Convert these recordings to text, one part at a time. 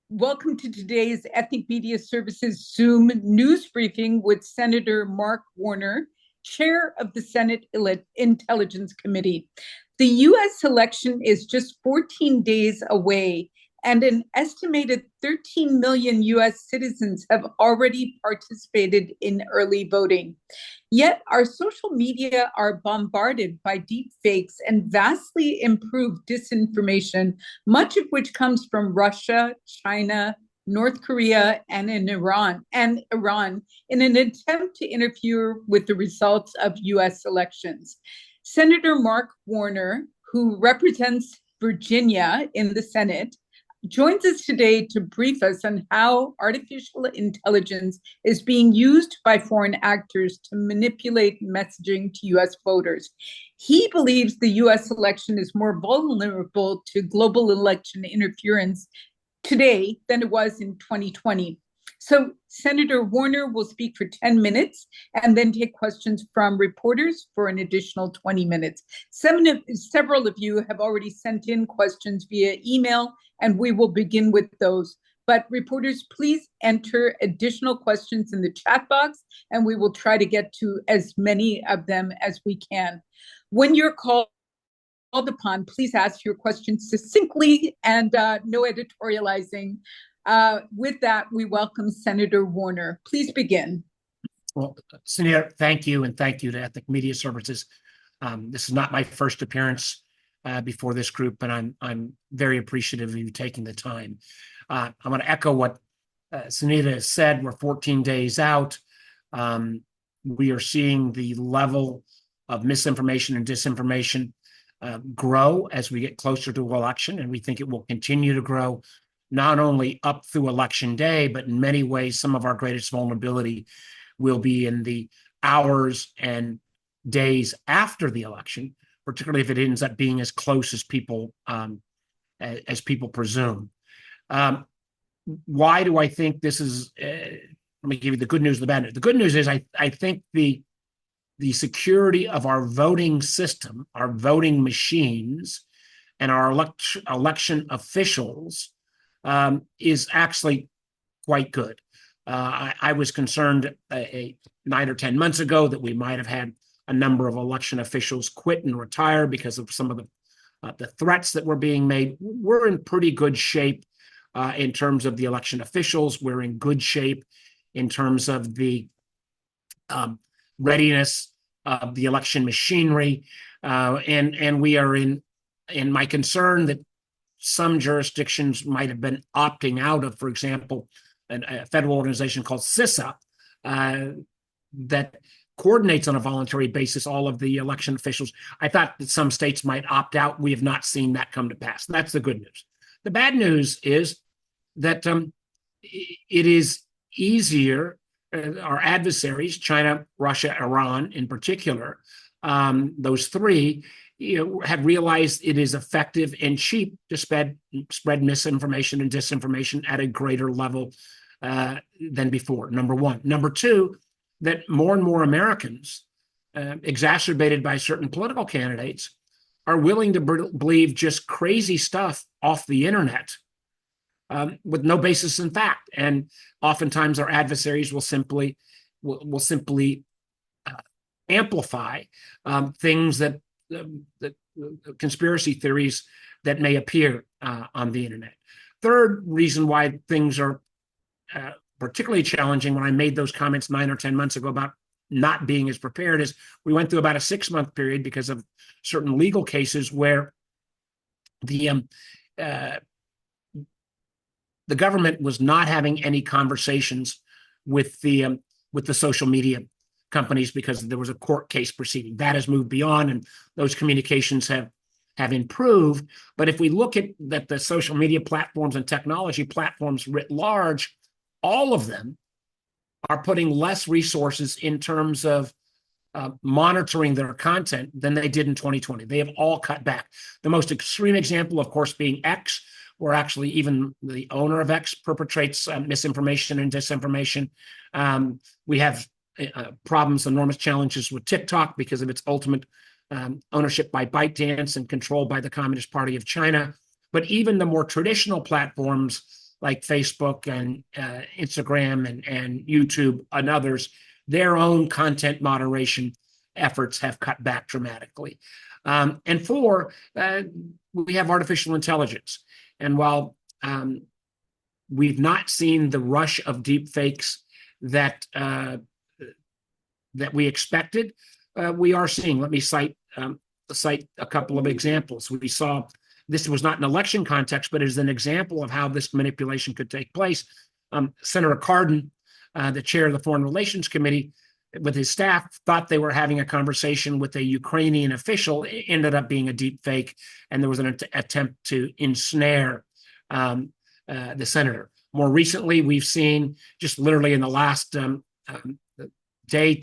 Welcome to today's Ethnic Media Services Zoom news briefing with Senator Mark Warner, Chair of the Senate Intelligence Committee. The U.S. election is just 14 days away, and an estimated 13 million U.S. citizens have already participated in early voting. Yet our social media are bombarded by deep fakes and vastly improved disinformation, much of which comes from Russia, China, North Korea, and Iran, in an attempt to interfere with the results of US elections. Senator Mark Warner, who represents Virginia in the Senate, joins us today to brief us on how artificial intelligence is being used by foreign actors to manipulate messaging to US voters. He believes the US election is more vulnerable to global election interference today than it was in 2020. So Senator Warner will speak for 10 minutes and then take questions from reporters for an additional 20 minutes. Several of you have already sent in questions via email, and we will begin with those. But reporters, please enter additional questions in the chat box, and we will try to get to as many of them as we can. When you're called upon, please ask your questions succinctly and no editorializing. With that, we welcome Senator Warner. Please begin. Well, Senator, thank you, and thank you to Ethnic Media Services. This is not my first appearance before this group, and I'm very appreciative of you taking the time. I'm going to echo what Sunita has said. We're 14 days out. We are seeing the level of misinformation and disinformation grow as we get closer to election, and we think it will continue to grow not only up through election day, but in many ways, some of our greatest vulnerability will be in the hours and days after the election, particularly if it ends up being as close as people presume. Why do I think this is? Let me give you the good news and the bad news. The good news is I think the security of our voting system, our voting machines, and our election officials is actually quite good. I was concerned 9 or 10 months ago that we might have had a number of election officials quit and retire because of some of the threats that were being made. We're in pretty good shape in terms of the election officials. We're in good shape in terms of the readiness of the election machinery, and we are in my concern that some jurisdictions might have been opting out of, for example, a federal organization called CISA that coordinates on a voluntary basis all of the election officials. I thought that some states might opt out. We have not seen that come to pass. That's the good news. The bad news is that it is easier. Our adversaries, China, Russia, Iran in particular, those three, have realized it is effective and cheap to spread misinformation and disinformation at a greater level than before, number one. Number two, that more and more Americans, exacerbated by certain political candidates, are willing to believe just crazy stuff off the internet with no basis in fact. And oftentimes our adversaries will simply amplify things that conspiracy theories that may appear on the internet. Third reason why things are particularly challenging, when I made those comments 9 or 10 months ago about not being as prepared, is we went through about a 6-month period because of certain legal cases where the government was not having any conversations with the social media companies because there was a court case proceeding. That has moved beyond, and those communications have improved. But if we look at the social media platforms and technology platforms writ large, all of them are putting less resources in terms of monitoring their content than they did in 2020. They have all cut back. The most extreme example, of course, being X, where actually even the owner of X perpetrates misinformation and disinformation. We have problems, enormous challenges with TikTok because of its ultimate ownership by ByteDance and control by the Communist Party of China. But even the more traditional platforms like Facebook and Instagram and YouTube and others, their own content moderation efforts have cut back dramatically. And four, we have artificial intelligence. And while we've not seen the rush of deep fakes that that we expected, we are seeing. Let me cite a couple of examples. We saw this was not an election context, but is an example of how this manipulation could take place. Senator Cardin, the chair of the Foreign Relations Committee, with his staff, thought they were having a conversation with a Ukrainian official. It ended up being a deep fake, and there was an attempt to ensnare the senator. More recently, we've seen, just literally in the last day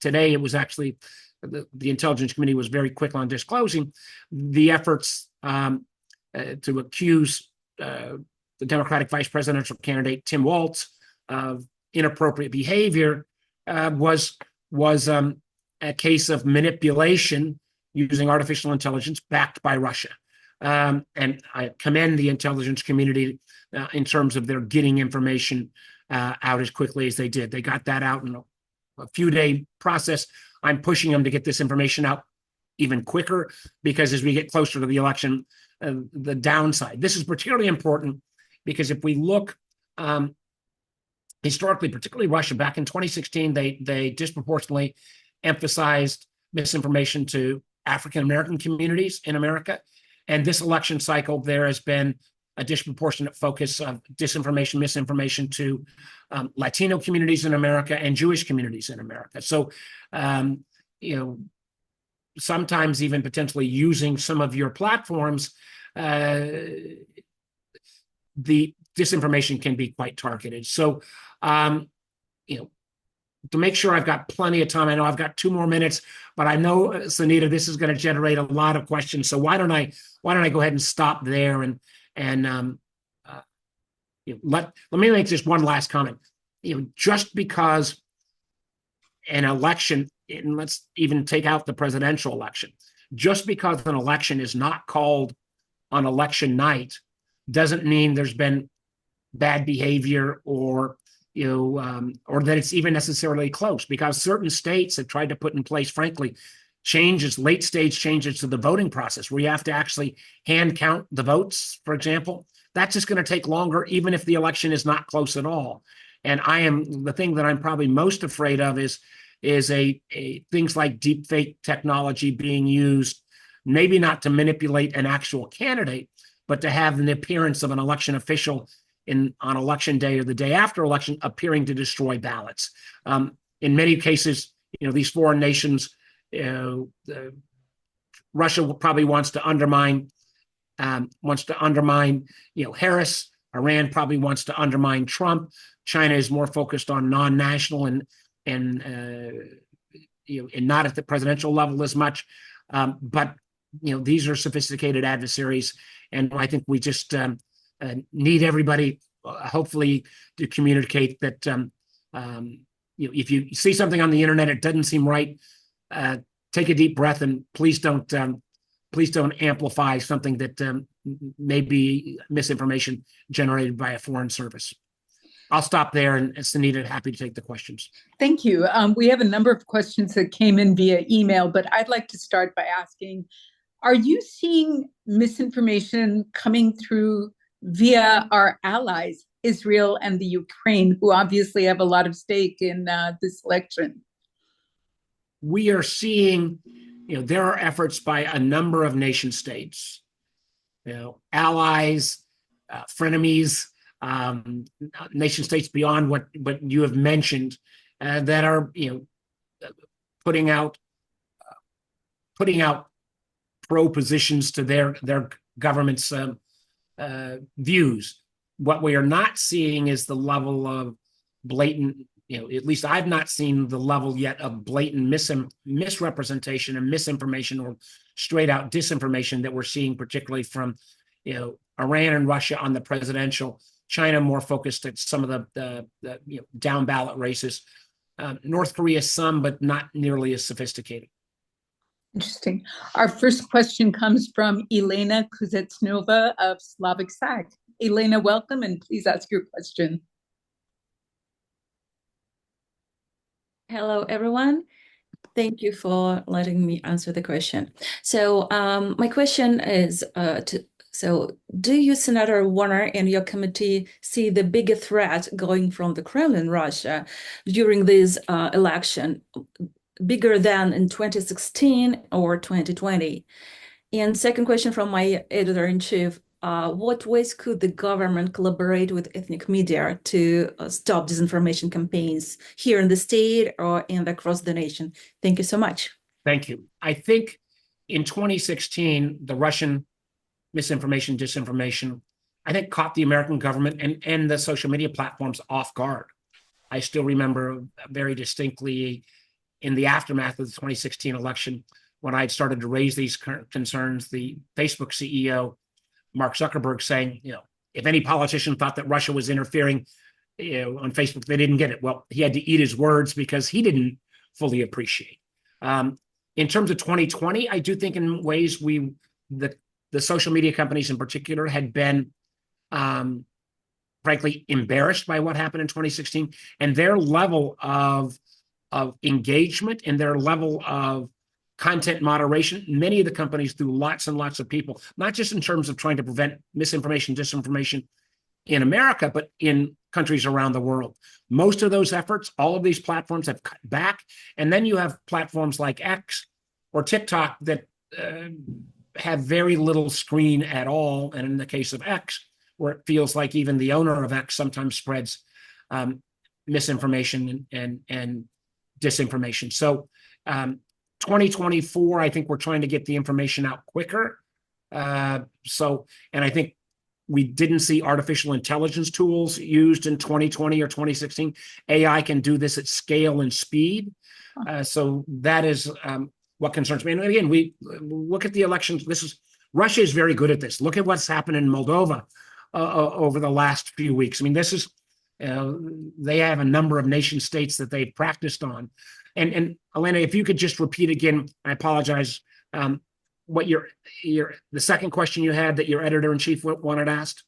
today, it was actually the Intelligence Committee was very quick on disclosing the efforts to accuse the Democratic vice presidential candidate Tim Walz of inappropriate behavior was a case of manipulation using artificial intelligence backed by Russia. And I commend the intelligence community in terms of their getting information out as quickly as they did. They got that out in a few-day process. I'm pushing them to get this information out even quicker, because as we get closer to the election, the downside. This is particularly important because if we look historically, particularly Russia, back in 2016, they disproportionately emphasized misinformation to African American communities in America. And this election cycle, there has been a disproportionate focus of disinformation, misinformation to Latino communities in America and Jewish communities in America. So, sometimes even potentially using some of your platforms, the disinformation can be quite targeted. So, to make sure I've got plenty of time, I know I've got 2 more minutes, but I know, Sunita, this is going to generate a lot of questions. So why don't I go ahead and stop there and let me make just one last comment. Just because an election, and let's even take out the presidential election, just because an election is not called on election night doesn't mean there's been bad behavior or that it's even necessarily close, because certain states have tried to put in place, frankly, late stage changes to the voting process where you have to actually hand count the votes, for example. That's just going to take longer, even if the election is not close at all. And the thing that I'm probably most afraid of is things like deep fake technology being used, maybe not to manipulate an actual candidate, but to have an appearance of an election official on election day or the day after election appearing to destroy ballots. In many cases, these foreign nations, Russia probably wants to undermine Harris. Iran probably wants to undermine Trump. China is more focused on non-national and not at the presidential level as much. But these are sophisticated adversaries, and I think we just need everybody, hopefully, to communicate that if you see something on the internet, it doesn't seem right, take a deep breath and please don't amplify something that may be misinformation generated by a foreign service. I'll stop there, and Sunita, happy to take the questions. Thank you. We have a number of questions that came in via email, but I'd like to start by asking, are you seeing misinformation coming through via our allies, Israel and the Ukraine, who obviously have a lot of stake in this election? We are seeing, there are efforts by a number of nation states, allies, frenemies, nation states beyond what you have mentioned, that are, putting out pro positions to their government's views. What we are not seeing is the level of blatant, at least I've not seen the level yet of blatant misrepresentation and misinformation or straight out disinformation that we're seeing, particularly from, Iran and Russia on the presidential, China more focused at some of the down ballot races, North Korea some, but not nearly as sophisticated. Interesting. Our first question comes from Elena Kuzetsnova of Slavic SAG. Elena, welcome, and please ask your question. Hello, everyone. Thank you for letting me answer the question. So my question is, do you, Senator Warner, and your committee see the bigger threat going from the Kremlin, Russia, during this election, bigger than in 2016 or 2020? And second question from my editor-in-chief, what ways could the government collaborate with ethnic media to stop disinformation campaigns here in the state and across the nation? Thank you so much. Thank you. I think in 2016, the Russian misinformation, disinformation, I think caught the American government and the social media platforms off guard. I still remember very distinctly in the aftermath of the 2016 election, when I'd started to raise these concerns, the Facebook CEO, Mark Zuckerberg, saying, if any politician thought that Russia was interfering on Facebook, they didn't get it. Well, he had to eat his words because he didn't fully appreciate. In terms of 2020, I do think in ways the social media companies in particular had been, frankly, embarrassed by what happened in 2016, and their level of engagement and their level of content moderation. Many of the companies, through lots and lots of people, not just in terms of trying to prevent misinformation, disinformation in America, but in countries around the world. Most of those efforts, all of these platforms have cut back. And then you have platforms like X or TikTok that have very little screen at all. And in the case of X, where it feels like even the owner of X sometimes spreads misinformation and disinformation. So 2024, I think we're trying to get the information out quicker. And I think we didn't see artificial intelligence tools used in 2020 or 2016. AI can do this at scale and speed. So that is what concerns me. And again, we look at the elections. Russia is very good at this. Look at what's happened in Moldova over the last few weeks. I mean, they have a number of nation states that they've practiced on. And Elena, if you could just repeat again, I apologize, what the second question you had that your editor-in-chief wanted asked.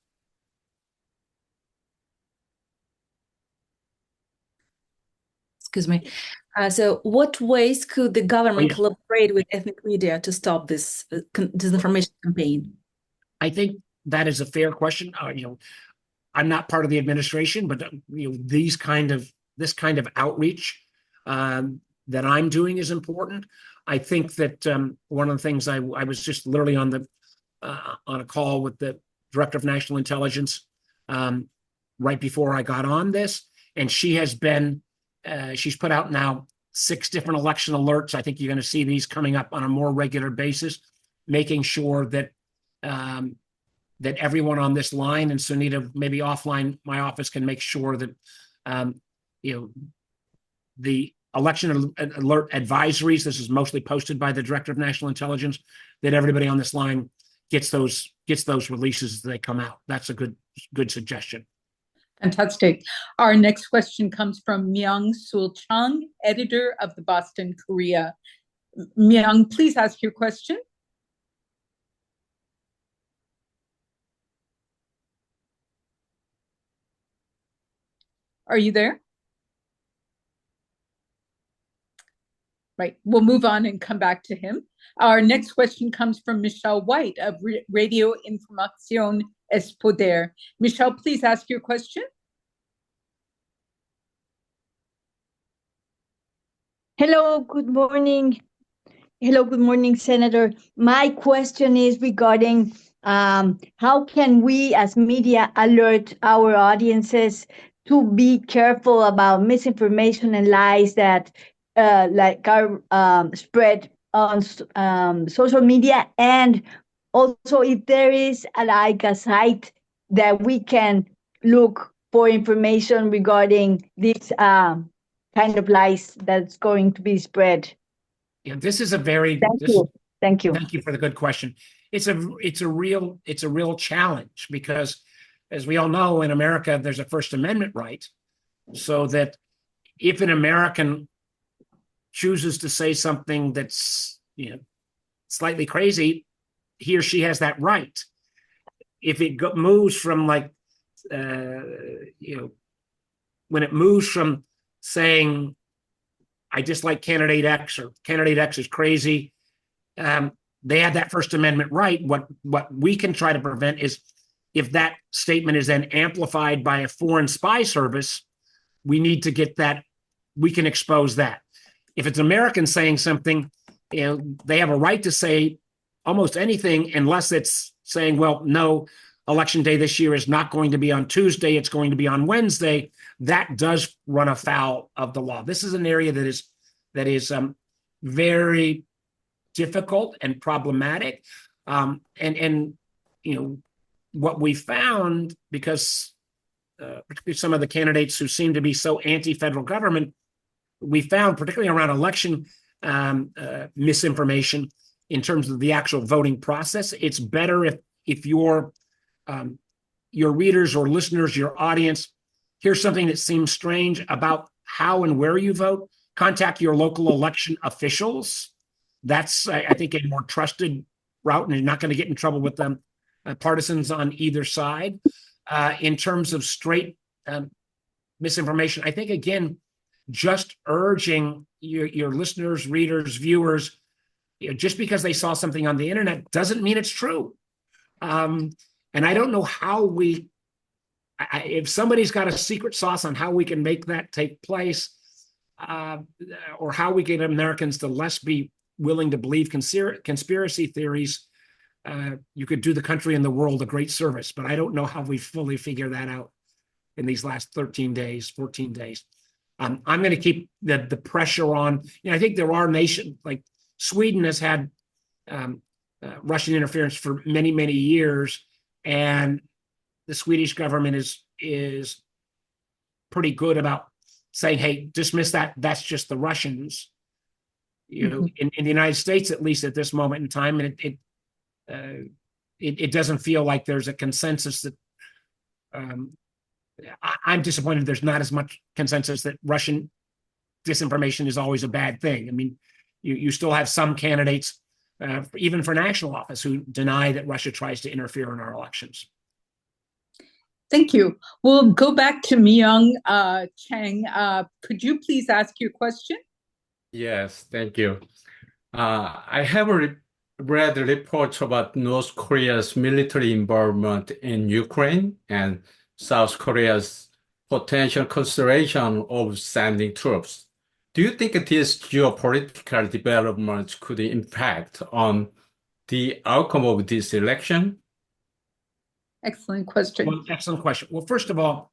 Excuse me. So what ways could the government collaborate with ethnic media to stop this disinformation campaign? I think that is a fair question. I'm not part of the administration, but this kind of outreach that I'm doing is important. I think that one of the things I was just literally on a call with the director of national intelligence right before I got on this, and she's put out now 6 different election alerts. I think you're going to see these coming up on a more regular basis, making sure that that everyone on this line, and Sunita, maybe offline, my office can make sure that the election alert advisories, this is mostly posted by the director of national intelligence, that everybody on this line gets those releases as they come out. That's a good suggestion. Fantastic. Our next question comes from Myung-Sul Chung, editor of the Boston Courier. Myung, please ask your question. Are you there? Right. We'll move on and come back to him. Our next question comes from Michelle White of Radio Información es Poder. Michelle, please ask your question. Hello, good morning. Hello, good morning, Senator. My question is regarding how can we as media alert our audiences to be careful about misinformation and lies that are spread on social media, and also if there is a site that we can look for information regarding this kind of lies that's going to be spread. Yeah, this is a very Thank you for the good question. It's a real challenge because, as we all know, in America there's a First Amendment right, so that if an American chooses to say something that's slightly crazy, he or she has that right. if it moves from like, when it moves from saying, I dislike candidate X or candidate X is crazy, they have that First Amendment right. What we can try to prevent is if that statement is then amplified by a foreign spy service, we need to get that, we can expose that. If it's Americans saying something, they have a right to say almost anything unless it's saying, well, no, election day this year is not going to be on Tuesday, it's going to be on Wednesday. That does run afoul of the law. This is an area that is very difficult and problematic. And what we found, because particularly some of the candidates who seem to be so anti-federal government, we found particularly around election misinformation in terms of the actual voting process. It's better if your readers or listeners, your audience, hear something that seems strange about how and where you vote, contact your local election officials. That's, I think, a more trusted route, and you're not going to get in trouble with them partisans on either side. In terms of straight misinformation, I think, again, just urging your listeners, readers, viewers, just because they saw something on the internet doesn't mean it's true. And I don't know how if somebody's got a secret sauce on how we can make that take place, or how we get Americans to less be willing to believe conspiracy theories, you could do the country and the world a great service. But I don't know how we fully figure that out in these last 13 days, 14 days. I'm going to keep the pressure on. I think there are nations, like Sweden has had Russian interference for many, many years, and the Swedish government is pretty good about saying, hey, dismiss that. That's just the Russians. In the United States, at least at this moment in time, and it doesn't feel like there's a consensus that I'm disappointed there's not as much consensus that Russian disinformation is always a bad thing. I mean, you still have some candidates, even for national office, who deny that Russia tries to interfere in our elections. Thank you. We'll go back to Myung Chang. Could you please ask your question? Yes, thank you. I have read reports about North Korea's military involvement in Ukraine and South Korea's potential consideration of sending troops. Do you think these geopolitical developments could impact on the outcome of this election? Excellent question. Well, excellent question. Well, first of all,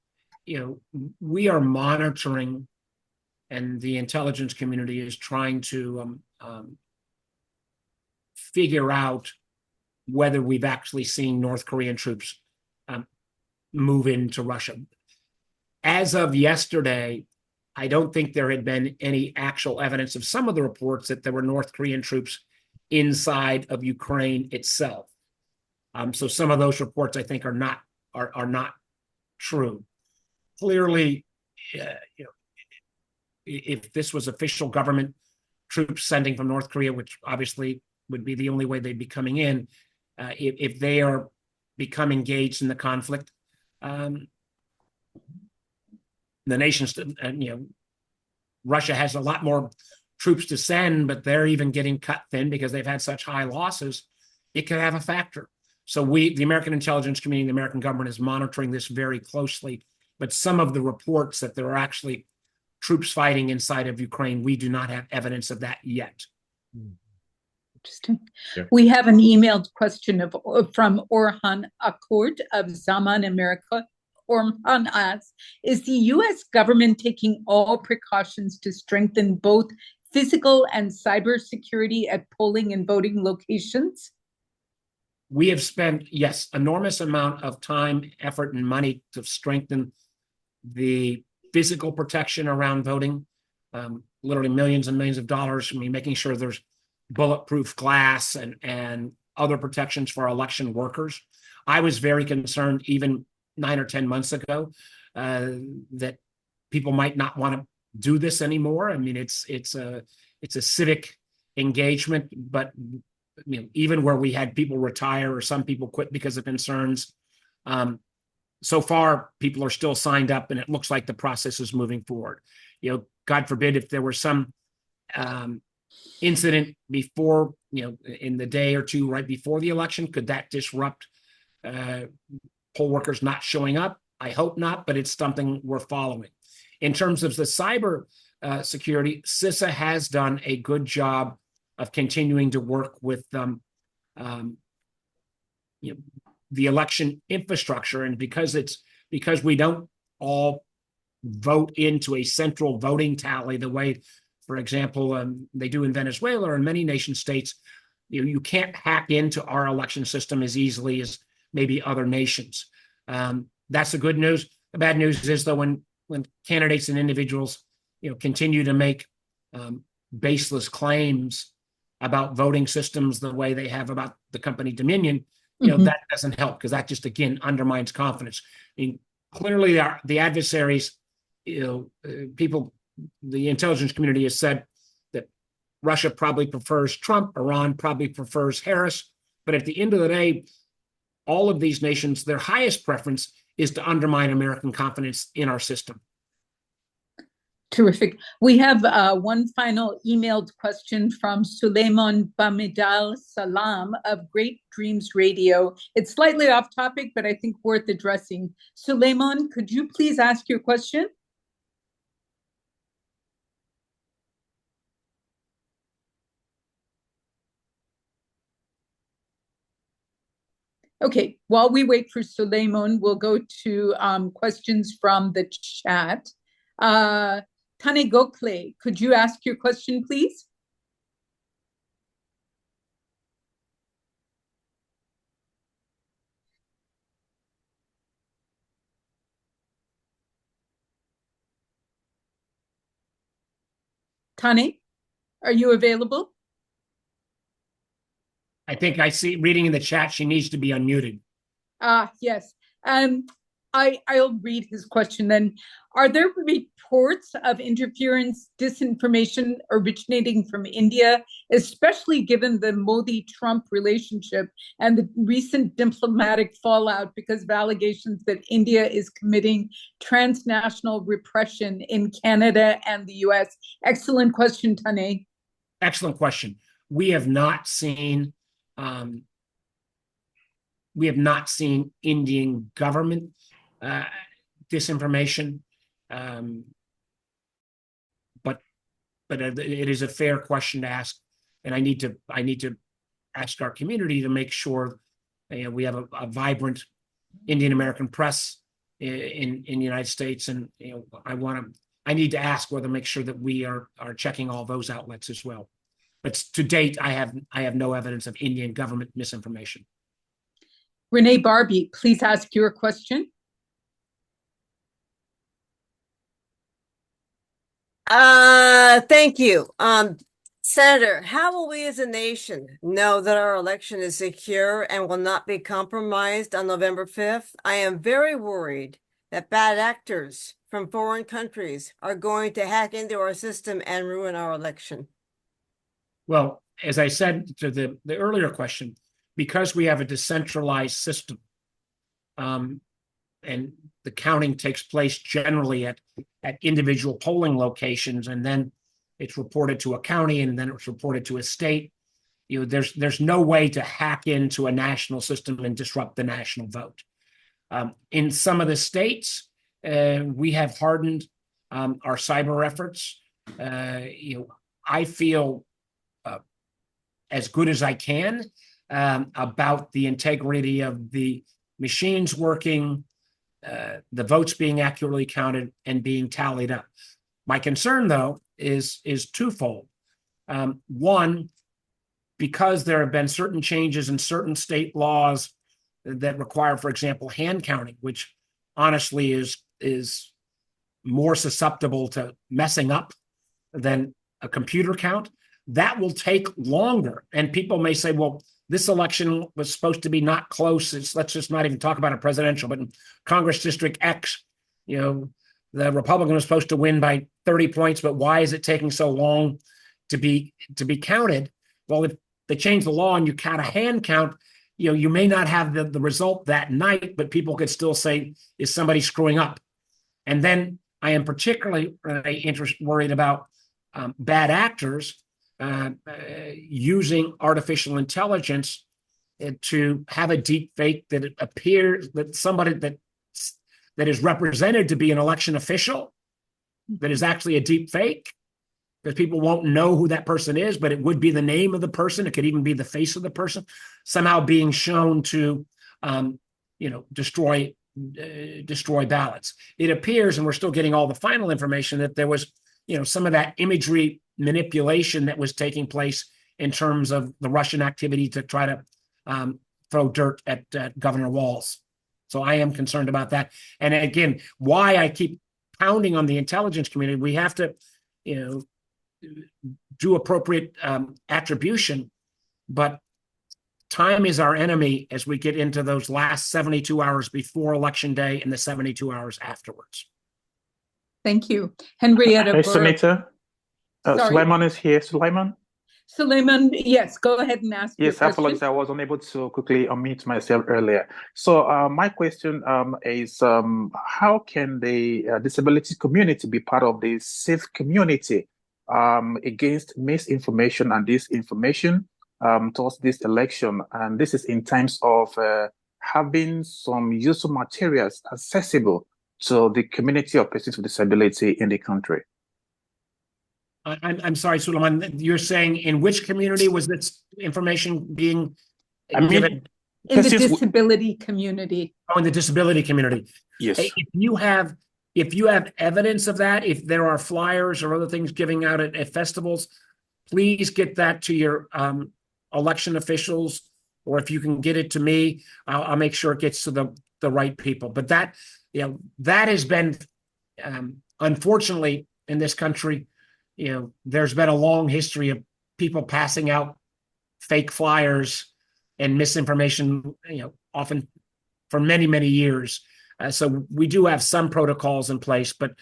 we are monitoring, and the intelligence community is trying to figure out whether we've actually seen North Korean troops move into Russia. As of yesterday, I don't think there had been any actual evidence of some of the reports that there were North Korean troops inside of Ukraine itself. So some of those reports, I think, are not true. Clearly, if this was official government troops sending from North Korea, which obviously would be the only way they'd be coming in, if they are become engaged in the conflict, the nations, Russia has a lot more troops to send, but they're even getting cut thin because they've had such high losses. It could have a factor. So the American intelligence community, the American government is monitoring this very closely. But some of the reports that there are actually troops fighting inside of Ukraine, we do not have evidence of that yet. Interesting. Yeah. We have an emailed question from Orhan Akurt of Zaman America. Orhan asks, is the U.S. government taking all precautions to strengthen both physical and cybersecurity at polling and voting locations? We have spent, yes, enormous amount of time, effort, and money to strengthen the physical protection around voting, literally millions and millions of dollars. I mean, making sure there's bulletproof glass and other protections for our election workers. I was very concerned even 9 or 10 months ago that people might not want to do this anymore. I mean, it's a civic engagement, but even where we had people retire or some people quit because of concerns, So far, people are still signed up, and it looks like the process is moving forward. God forbid if there were some incident before, in the day or two right before the election, could that disrupt poll workers not showing up? I hope not, but it's something we're following. In terms of the cyber security, CISA has done a good job of continuing to work with the election infrastructure, and because we don't all vote into a central voting tally the way, for example, they do in Venezuela or in many nation states. You can't hack into our election system as easily as maybe other nations. That's the good news. The bad news is, though, when candidates and individuals continue to make baseless claims about voting systems the way they have about the company Dominion, that doesn't help, because that just, again, undermines confidence. I mean, clearly the adversaries, people, the intelligence community has said that Russia probably prefers Trump, Iran probably prefers Harris, but at the end of the day, all of these nations, their highest preference is to undermine American confidence in our system. Terrific. We have one final emailed question from Suleiman Bamidal Salam of Great Dreams Radio. It's slightly off topic, but I think worth addressing. Suleiman, could you please ask your question? Okay, while we wait for Suleiman, we'll go to questions from the chat. Tane Gokle, could you ask your question, please? Tane, are you available? I think I see reading in the chat, she needs to be unmuted. Yes. I'll read his question then. Are there reports of interference, disinformation originating from India, especially given the Modi-Trump relationship and the recent diplomatic fallout because of allegations that India is committing transnational repression in Canada and the US? Excellent question, Tane. Excellent question. We have not seen Indian government disinformation, but it is a fair question to ask, and I need to ask our community to make sure we have a vibrant Indian American press in the United States, and I need to ask whether make sure that we are checking all those outlets as well. But to date, I have no evidence of Indian government misinformation. Renee Barbie, please ask your question. Thank you. Senator, how will we as a nation know that our election is secure and will not be compromised on November 5th? I am very worried that bad actors from foreign countries are going to hack into our system and ruin our election. Well, as I said to the earlier question, because we have a decentralized system, and the counting takes place generally at individual polling locations, and then it's reported to a county, and then it's reported to a state. There's no way to hack into a national system and disrupt the national vote. In some of the states, we have hardened our cyber efforts. I feel as good as I can about the integrity of the machines working, the votes being accurately counted and being tallied up. My concern, though, is twofold. One, because there have been certain changes in certain state laws that require, for example, hand counting, which honestly is more susceptible to messing up than a computer count, that will take longer. And people may say, well, this election was supposed to be not close. Let's just not even talk about a presidential, but in Congress District X, the Republican was supposed to win by 30 points, but why is it taking so long to be counted? Well, if they change the law and you count a hand count, you may not have the result that night, but people could still say, is somebody screwing up? And then I am particularly worried about bad actors using artificial intelligence to have a deep fake that it appears that somebody that is represented to be an election official that is actually a deep fake, because people won't know who that person is, but it would be the name of the person. It could even be the face of the person somehow being shown to, destroy ballots. It appears, and we're still getting all the final information, that there was, some of that imagery manipulation that was taking place in terms of the Russian activity to try to throw dirt at Governor Walz. So I am concerned about that. And again, why I keep pounding on the intelligence community, we have to, do appropriate attribution, but time is our enemy as we get into those last 72 hours before Election Day and the 72 hours afterwards. Thank you. Henrietta Hey, Burrow. Senator. Sorry. Sulaiman is here. Sulaiman? Sulaiman, yes, go ahead and ask your Yes, I question. apologize. I was unable to quickly unmute myself earlier. So my question is, how can the disability community be part of the safe community against misinformation and disinformation towards this election? And this is in terms of having some useful materials accessible to the community of persons with disability in the country. I'm sorry, Suleiman, you're saying in which community was this information being given? In the disability community. Oh, in the disability community. Yes. If you have evidence of that, if there are flyers or other things giving out at festivals, please get that to your election officials, or if you can get it to me, I'll make sure it gets to the right people. But that has been, unfortunately, in this country, there's been a long history of people passing out fake flyers and misinformation, often for many, many years. So we do have some protocols in place, but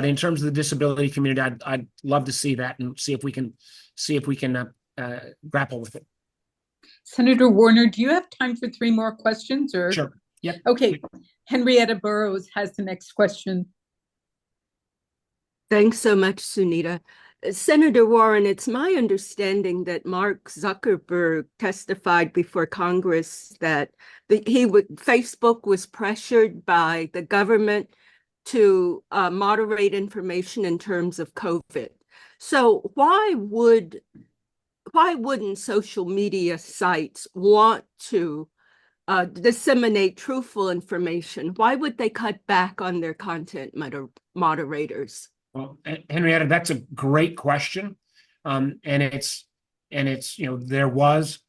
in terms of the disability community, I'd love to see that and see if we can grapple with it. Senator Warner, do you have time for 3 more questions? Or Sure. Yep. Okay. Henrietta Burrows has the next question. Thanks so much, Sunita. Senator Warren, it's my understanding that Mark Zuckerberg testified before Congress that Facebook was pressured by the government to moderate information in terms of COVID. So why wouldn't social media sites want to disseminate truthful information? Why would they cut back on their content moderators? Well, Henrietta, that's a great question, and it's there was,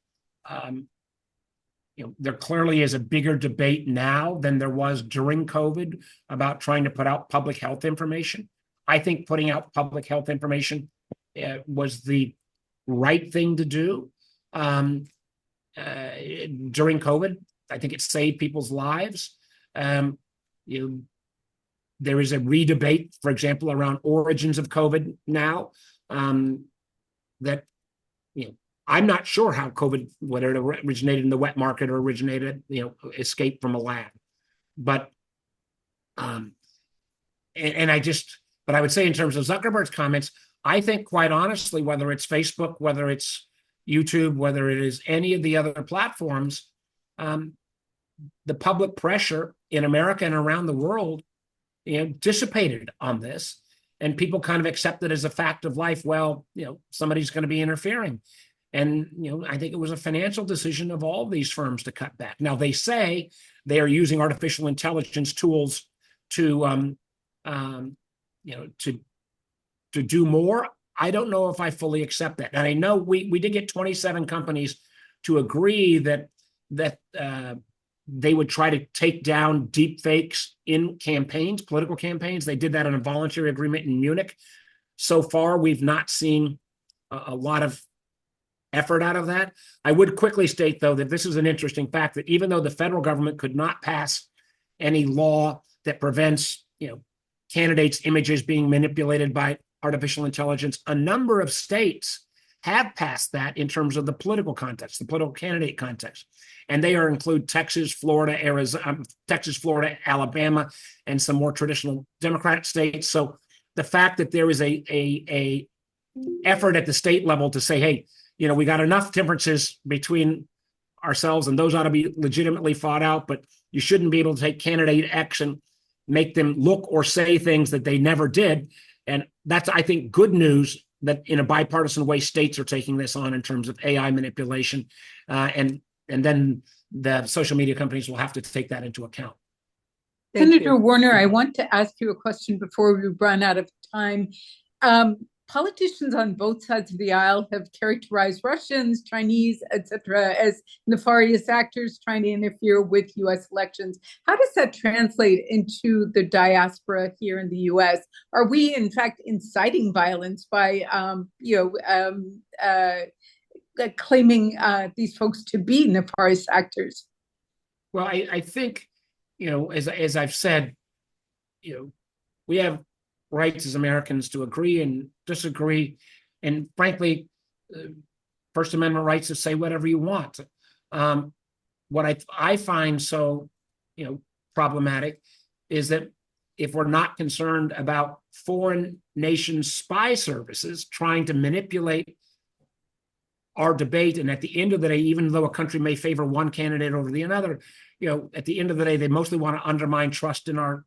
there clearly is a bigger debate now than there was during COVID about trying to put out public health information. I think putting out public health information was the right thing to do during COVID. I think it saved people's lives. There is a re-debate, for example, around origins of COVID now, that, I'm not sure how COVID, whether it originated in the wet market or originated, escaped from a lab. But, but I would say in terms of Zuckerberg's comments, I think quite honestly, whether it's Facebook, whether it's YouTube, whether it is any of the other platforms, the public pressure in America and around the world dissipated on this, and people kind of accept it as a fact of life. Well, somebody's going to be interfering. And, I think it was a financial decision of all these firms to cut back. Now, they say they are using artificial intelligence tools to do more. I don't know if I fully accept that. And I know we did get 27 companies to agree that they would try to take down deep fakes in campaigns, political campaigns. They did that in a voluntary agreement in Munich. So far, we've not seen a lot of effort out of that. I would quickly state, though, that this is an interesting fact, that even though the federal government could not pass any law that prevents, candidates' images being manipulated by artificial intelligence, a number of states have passed that in terms of the political context, the political candidate context. And they include Texas, Florida, Alabama, and some more traditional Democratic states. So the fact that there is a effort at the state level to say, hey, we got enough differences between ourselves and those ought to be legitimately fought out, but you shouldn't be able to take candidate X and make them look or say things that they never did. And that's, I think, good news that in a bipartisan way, states are taking this on in terms of AI manipulation. And then the social media companies will have to take that into account. Senator Warner, I want to ask you a question before we run out of time. Politicians on both sides of the aisle have characterized Russians, Chinese, etc., as nefarious actors trying to interfere with U.S. elections. How does that translate into the diaspora here in the U.S.? Are we, in fact, inciting violence by, claiming these folks to be nefarious actors? Well, I think, as I've said, we have rights as Americans to agree and disagree, and frankly, First Amendment rights to say whatever you want. What I find so, problematic is that if we're not concerned about foreign nation spy services trying to manipulate our debate, and at the end of the day, even though a country may favor one candidate over the other, at the end of the day, they mostly want to undermine trust in our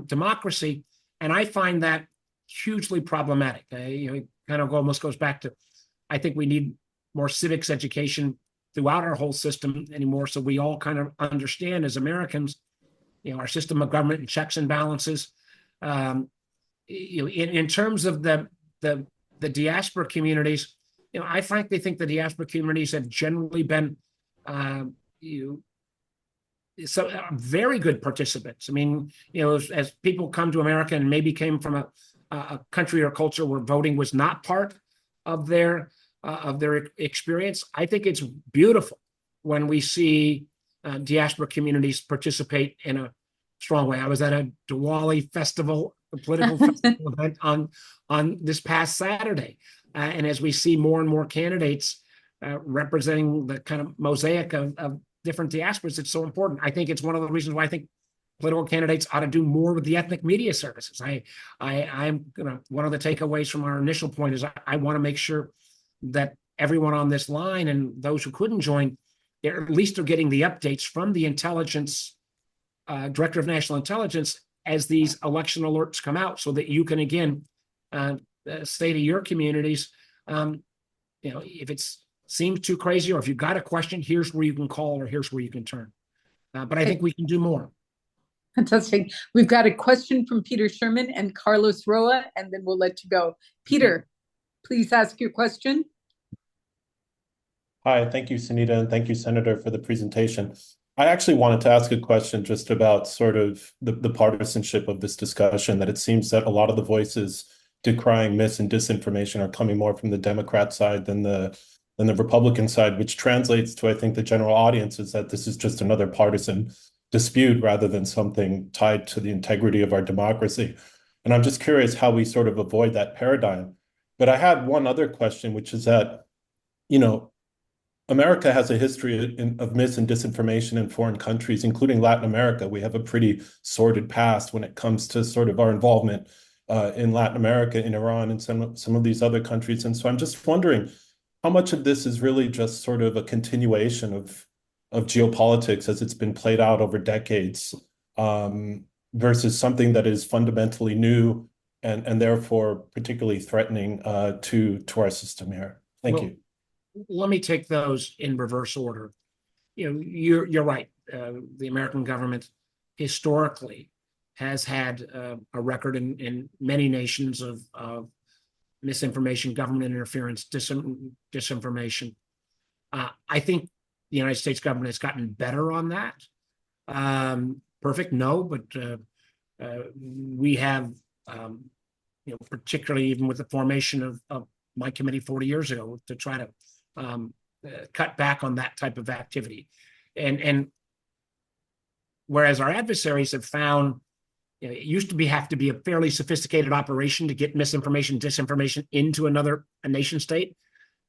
democracy. And I find that hugely problematic. It kind of almost goes back to, I think we need more civics education throughout our whole system anymore, so we all kind of understand as Americans, our system of government and checks and balances. In terms of the diaspora communities, I frankly think the diaspora communities have generally been very good participants. I mean, as people come to America and maybe came from a country or culture where voting was not part of their experience, I think it's beautiful when we see diaspora communities participate in a strong way. I was at a Diwali festival, a political festival event on this past Saturday, and as we see more and more candidates representing the kind of mosaic of different diasporas, it's so important. I think it's one of the reasons why I think political candidates ought to do more with the ethnic media services. I'm one of the takeaways from our initial point is I want to make sure that everyone on this line and those who couldn't join, at least are getting the updates from the intelligence director of national intelligence as these election alerts come out, so that you can again say to your communities, if it's seems too crazy, or if you've got a question, here's where you can call, or here's where you can turn. But I think we can do more. Fantastic. We've got a question from Peter Sherman and Carlos Roa, and then we'll let you go. Peter, please ask your question. Hi, thank you, Sunita, and thank you, Senator, for the presentation. I actually wanted to ask a question just about sort of the partisanship of this discussion, that it seems that a lot of the voices decrying mis and disinformation are coming more from the Democrat side than the Republican side, which translates to, I think, the general audience is that this is just another partisan dispute rather than something tied to the integrity of our democracy. And I'm just curious how we sort of avoid that paradigm. But I had one other question, which is that, America has a history of mis and disinformation in foreign countries, including Latin America. We have a pretty sordid past when it comes to sort of our involvement in Latin America, in Iran, and some of these other countries. And so I'm just wondering how much of this is really just sort of a continuation of geopolitics as it's been played out over decades, versus something that is fundamentally new and therefore particularly threatening to our system here. Thank you. Let me take those in reverse order. You're right. The American government historically has had a record in many nations of misinformation, government interference, disinformation. I think the United States government has gotten better on that. Perfect? No, but we have, particularly even with the formation of my committee 40 years ago, to try to cut back on that type of activity. And whereas our adversaries have found, it used to have to be a fairly sophisticated operation to get misinformation, disinformation into a nation state.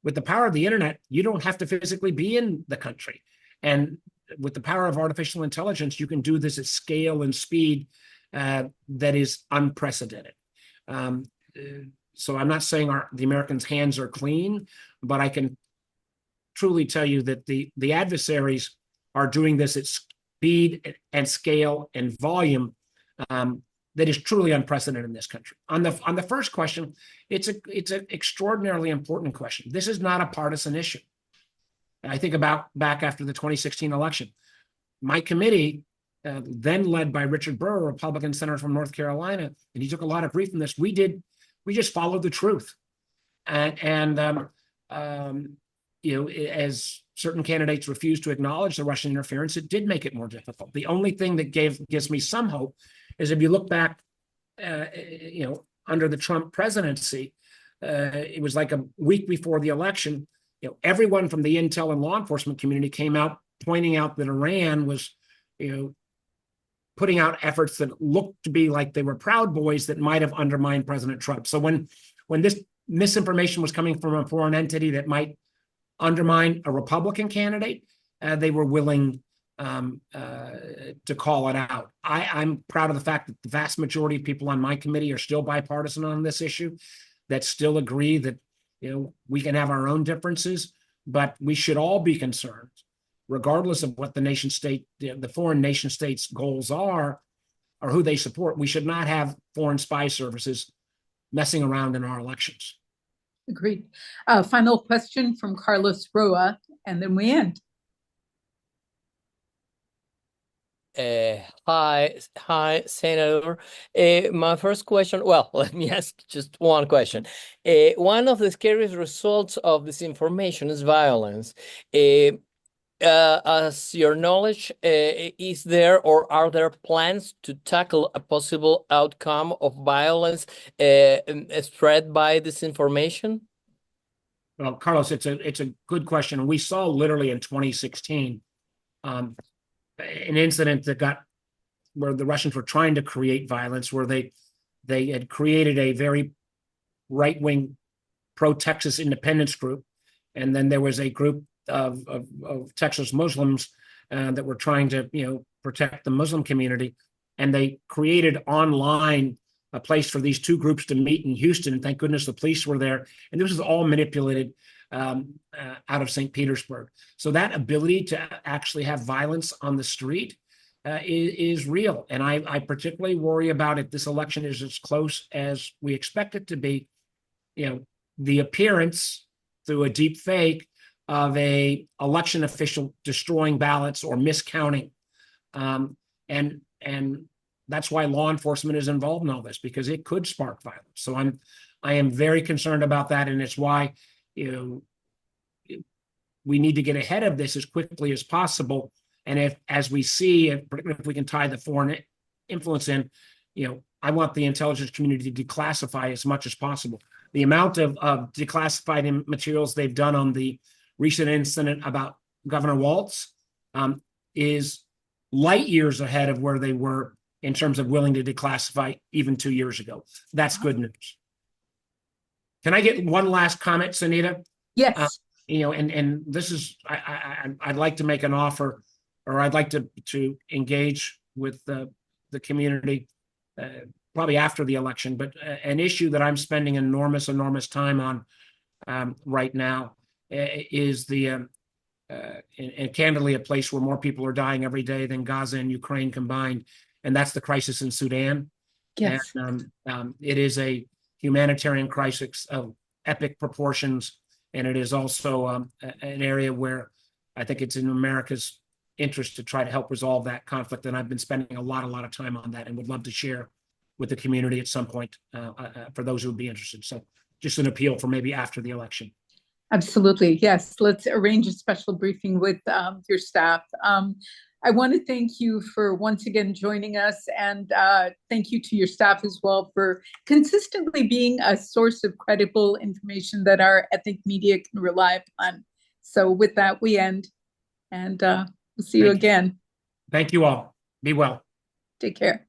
With the power of the internet, you don't have to physically be in the country. And with the power of artificial intelligence, you can do this at scale and speed that is unprecedented. So I'm not saying the Americans' hands are clean, but I can truly tell you that the adversaries are doing this at speed and scale and volume that is truly unprecedented in this country. On the first question, it's an extraordinarily important question. This is not a partisan issue. I think about back after the 2016 election, my committee, then led by Richard Burr, a Republican senator from North Carolina, and he took a lot of grief from this. We just followed the truth, and as certain candidates refused to acknowledge the Russian interference, it did make it more difficult. The only thing that gives me some hope is if you look back, under the Trump presidency, it was like a week before the election. Everyone from the intel and law enforcement community came out pointing out that Iran was, putting out efforts that looked to be like they were Proud Boys that might have undermined President Trump. So when this misinformation was coming from a foreign entity that might undermine a Republican candidate, they were willing to call it out. I'm proud of the fact that the vast majority of people on my committee are still bipartisan on this issue, that still agree that we can have our own differences, but we should all be concerned, regardless of what the nation state, the foreign nation states' goals are, or who they support. We should not have foreign spy services messing around in our elections. Agreed. Final question from Carlos Roa, and then we end. Hi, Senator. My first question, well, let me ask just one question. One of the scariest results of disinformation is violence. As your knowledge, is there or are there plans to tackle a possible outcome of violence spread by disinformation? Well, Carlos, it's a good question. We saw literally in 2016 an incident where the Russians were trying to create violence, where they had created a very right-wing pro-Texas independence group, and then there was a group of Texas Muslims that were trying to protect the Muslim community, and they created online a place for these two groups to meet in Houston. And thank goodness the police were there, and this was all manipulated out of St. Petersburg. So that ability to actually have violence on the street is real. And I particularly worry about it. This election is as close as we expect it to be. The appearance through a deep fake of a election official destroying ballots or miscounting. And that's why law enforcement is involved in all this, because it could spark violence. So I am very concerned about that. And it's why we need to get ahead of this as quickly as possible. And as we see, particularly if we can tie the foreign influence in, I want the intelligence community to declassify as much as possible. The amount of declassified materials they've done on the recent incident about Governor Walz is light years ahead of where they were in terms of willing to declassify even 2 years ago. That's good news. Can I get one last comment, Sunita? Yes. And this is, I'd like to make an offer, or I'd like to engage with the community probably after the election, but an issue that I'm spending enormous time on right now is and candidly a place where more people are dying every day than Gaza and Ukraine combined, and that's the crisis in Sudan. Yes. And it is a humanitarian crisis of epic proportions, and it is also an area where I think it's in America's interest to try to help resolve that conflict. And I've been spending a lot of time on that, and would love to share with the community at some point for those who would be interested. So just an appeal for maybe after the election. Absolutely. Yes. Let's arrange a special briefing with your staff. I want to thank you for once again joining us, and thank you to your staff as well for consistently being a source of credible information that our ethnic media can rely upon. So with that, we end, and we'll see you again. Thank you all. Be well. Take care.